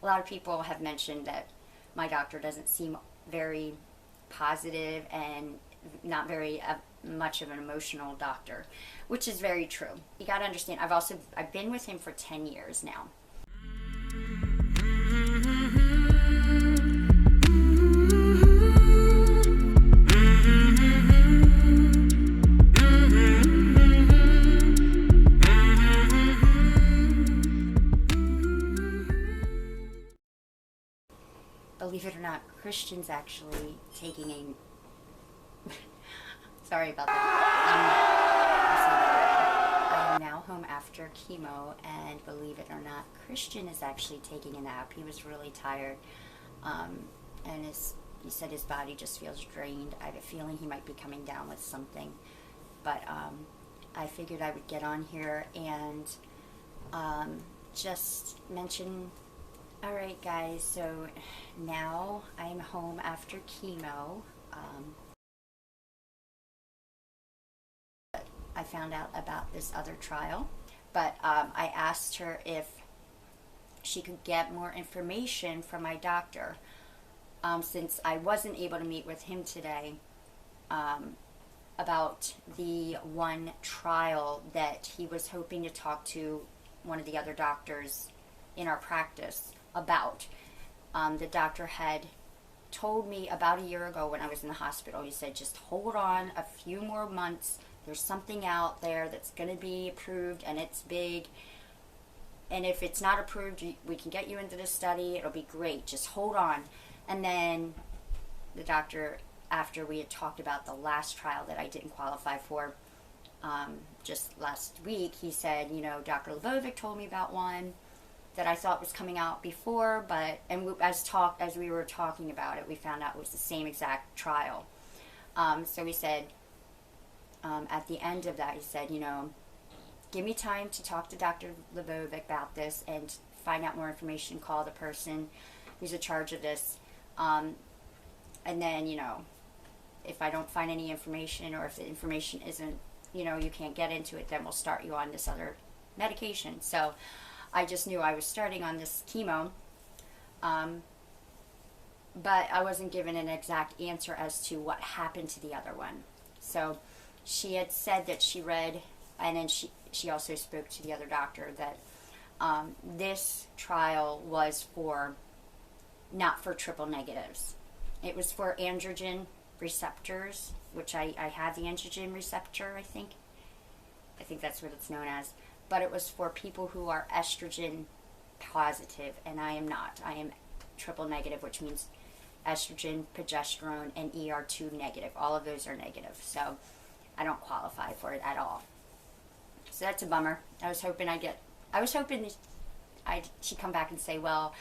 a lot of people have mentioned that my doctor doesn't seem very positive and not very much of an emotional doctor, which is very true. You got to understand, I've been with him for 10 years now. Believe it or not, Christian's actually taking a sorry about that. I am now home after chemo, and believe it or not, Christian is actually taking a nap. He was really tired, and he said his body just feels drained. I have a feeling he might be coming down with something, but I figured I would get on here and just mention. All right, guys, so now I'm home after chemo. I found out about this other trial, but I asked her if she could get more information from my doctor, since I wasn't able to meet with him today, about the one trial that he was hoping to talk to one of the other doctors in our practice about. The doctor had told me about a year ago when I was in the hospital. He said, just hold on a few more months. There's something out there that's going to be approved, and it's big. And if it's not approved, we can get you into the study. It'll be great. Just hold on. And then the doctor, after we had talked about the last trial that I didn't qualify for, just last week, he said, Dr. Lebovic told me about one that I thought was coming out before, but as we were talking about it, we found out it was the same exact trial. So he said, at the end of that, he said, give me time to talk to Dr. Lebovic about this and find out more information, call the person who's in charge of this, and then, if I don't find any information, or if the information isn't, you can't get into it, then we'll start you on this other medication. So I just knew I was starting on this chemo, but I wasn't given an exact answer as to what happened to the other one. So she had said that she read, and then she also spoke to the other doctor, that this trial was not for triple negatives. It was for androgen receptors, which I have the androgen receptor, I think that's what it's known as. But it was for people who are estrogen positive, and I am not. I am triple negative, which means estrogen, progesterone, and ER2 negative. All of those are negative, so I don't qualify for it at all. So that's a bummer. I was hoping she'd come back and say, well,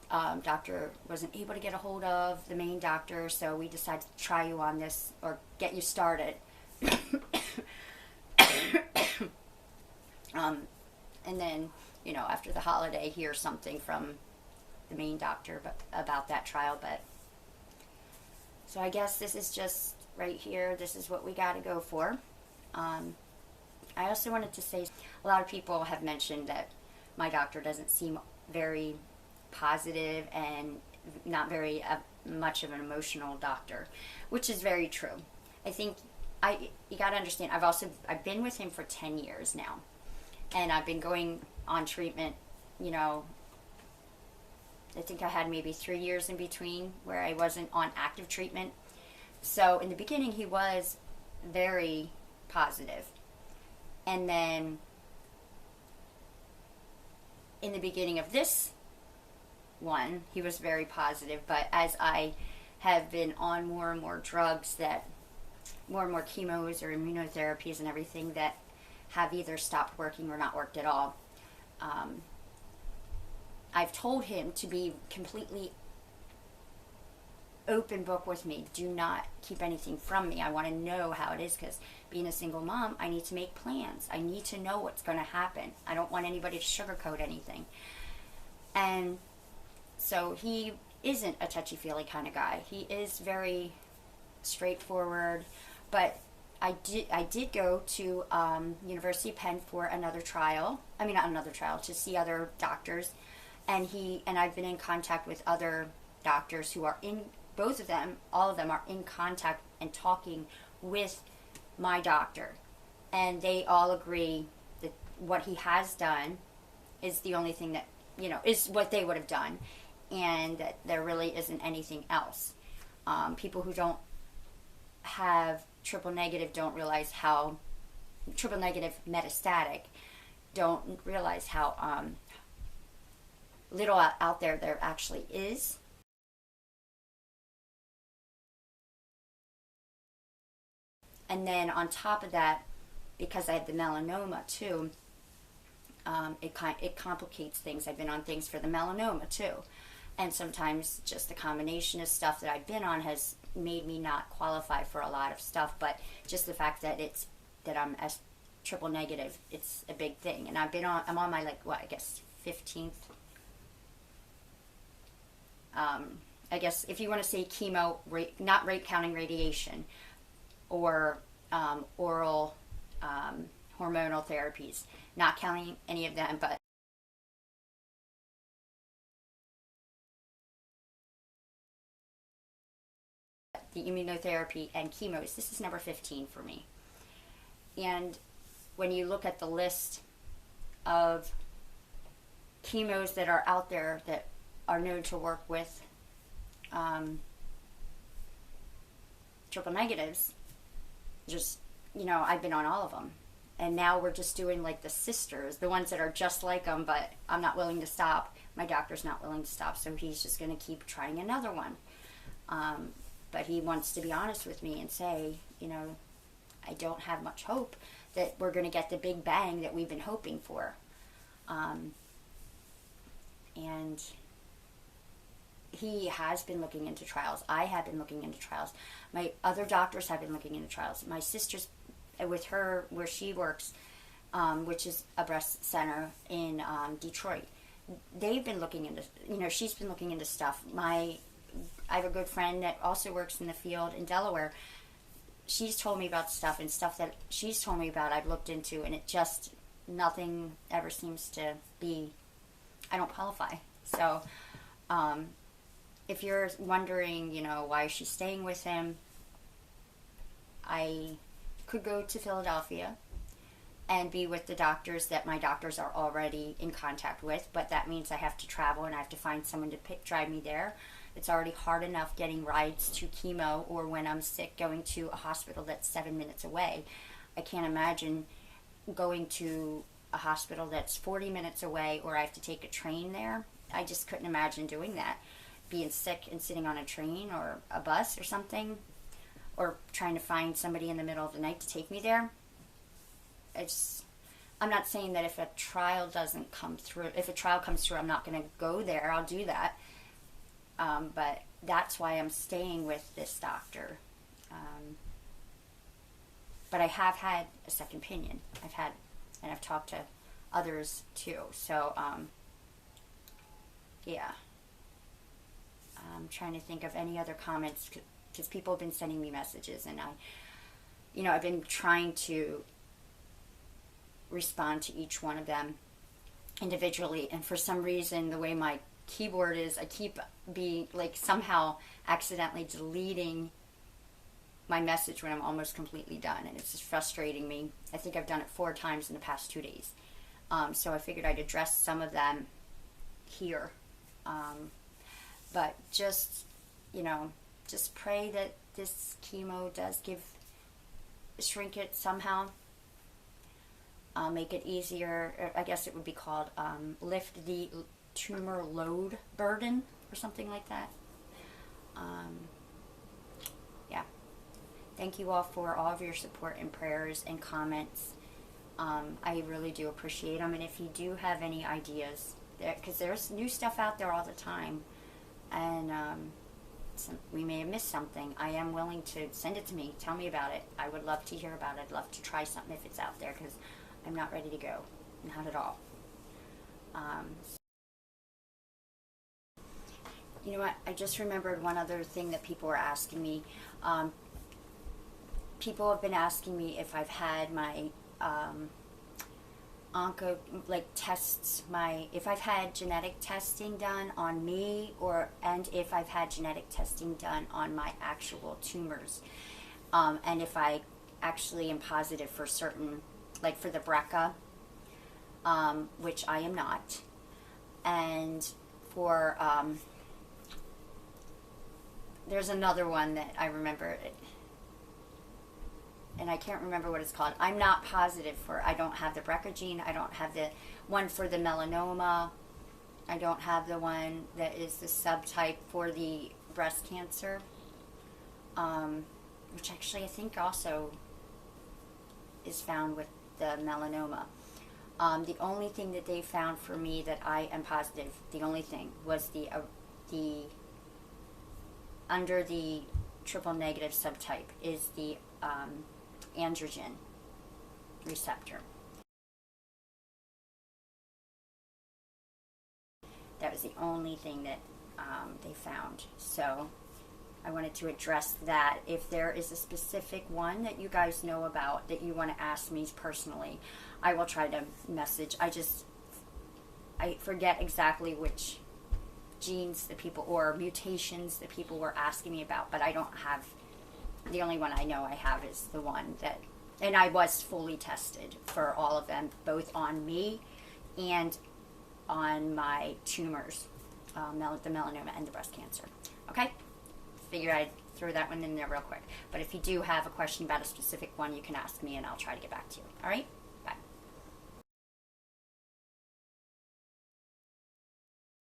doctor wasn't able to get a hold of the main doctor, so we decided to try you on this, or get you started. And then, after the holiday, hear something from the main doctor about that trial. But so I guess this is just right here. This is what we got to go for. I also wanted to say, a lot of people have mentioned that my doctor doesn't seem very positive and not very much of an emotional doctor, which is very true. I think you got to understand, I've been with him for 10 years now, and I've been going on treatment, I think I had maybe 3 years in between where I wasn't on active treatment. So in the beginning, he was very positive. And then in the beginning of this one, he was very positive. But as I have been on more and more drugs, more and more chemos or immunotherapies and everything that have either stopped working or not worked at all, I've told him to be completely open book with me. Do not keep anything from me. I want to know how it is, because being a single mom, I need to make plans. I need to know what's going to happen. I don't want anybody to sugarcoat anything. And so he isn't a touchy-feely kind of guy. He is very straightforward. But I did go to University of Penn for another trial. I mean, not another trial, to see other doctors. And I've been in contact with other doctors who are in, both of them, all of them are in contact and talking with my doctor, and they all agree that what he has done is the only thing that, is what they would have done, and that there really isn't anything else. People who don't have triple negative don't realize how triple negative metastatic don't realize how little out there actually is. And then on top of that, because I had the melanoma too, it complicates things. I've been on things for the melanoma too, and sometimes just the combination of stuff that I've been on has made me not qualify for a lot of stuff. But just the fact that I'm as triple negative, it's a big thing. And I'm on my, like, what, I guess 15th. I guess if you want to say chemo, not rate counting radiation, or oral hormonal therapies, not counting any of them, but the immunotherapy and chemos, this is number 15 for me. And when you look at the list of chemos that are out there that are known to work with triple negatives, just, I've been on all of them. And now we're just doing like the sisters, the ones that are just like them, but I'm not willing to stop. My doctor's not willing to stop, so he's just going to keep trying another one. But he wants to be honest with me and say, I don't have much hope that we're going to get the big bang that we've been hoping for. And he has been looking into trials. I have been looking into trials. My other doctors have been looking into trials. My sister's, with her, where she works, which is a breast center in Detroit, they've been looking into, she's been looking into stuff. I have a good friend that also works in the field in Delaware. She's told me about stuff, and stuff that she's told me about I've looked into, and it just, nothing ever seems to be, I don't qualify. So, if you're wondering, why she's staying with him, I could go to Philadelphia and be with the doctors that my doctors are already in contact with, but that means I have to travel and I have to find someone to drive me there. It's already hard enough getting rides to chemo, or when I'm sick, going to a hospital that's 7 minutes away. I can't imagine going to a hospital that's 40 minutes away, or I have to take a train there. I just couldn't imagine doing that. Being sick and sitting on a train or a bus or something, or trying to find somebody in the middle of the night to take me there. I'm not saying that if a trial doesn't come through, if a trial comes through, I'm not going to go there. I'll do that. But that's why I'm staying with this doctor. But I have had a second opinion. I've talked to others too. So, yeah. I'm trying to think of any other comments, because people have been sending me messages, and I've been trying to respond to each one of them individually, and for some reason, the way my keyboard is, I keep being, like, somehow accidentally deleting my message when I'm almost completely done, and it's just frustrating me. I think I've done it 4 times in the past 2 days. So I figured I'd address some of them here. But just, just pray that this chemo does shrink it somehow. Make it easier. I guess it would be called lift the tumor load burden or something like that. Yeah. Thank you all for all of your support and prayers and comments. I really do appreciate them. And if you do have any ideas, because there's new stuff out there all the time, and we may have missed something, I am willing to send it to me. Tell me about it. I would love to hear about it. I'd love to try something if it's out there, because I'm not ready to go. Not at all. You know what? I just remembered one other thing that people were asking me. People have been asking me if I've had my Onco like tests if I've had genetic testing done on me, and if I've had genetic testing done on my actual tumors, and if I actually am positive for certain, like for the BRCA, which I am not, and for there's another one that I remember, and I can't remember what it's called. I'm not positive for. I don't have the BRCA gene. I don't have the one for the melanoma. I don't have the one that is the subtype for the breast cancer, which actually I think also is found with the melanoma. The only thing that they found for me that I am positive, the only thing was the under the triple negative subtype is the androgen receptor. That was the only thing that they found. So I wanted to address that. If there is a specific one that you guys know about that you want to ask me personally, I will try to message. I forget exactly which genes the people or mutations that people were asking me about, but I don't have, the only one I know I have is the one that, and I was fully tested for all of them, both on me and on my tumors, the melanoma and the breast cancer. Okay? Figured I'd throw that one in there real quick. But if you do have a question about a specific one, you can ask me and I'll try to get back to you. All right?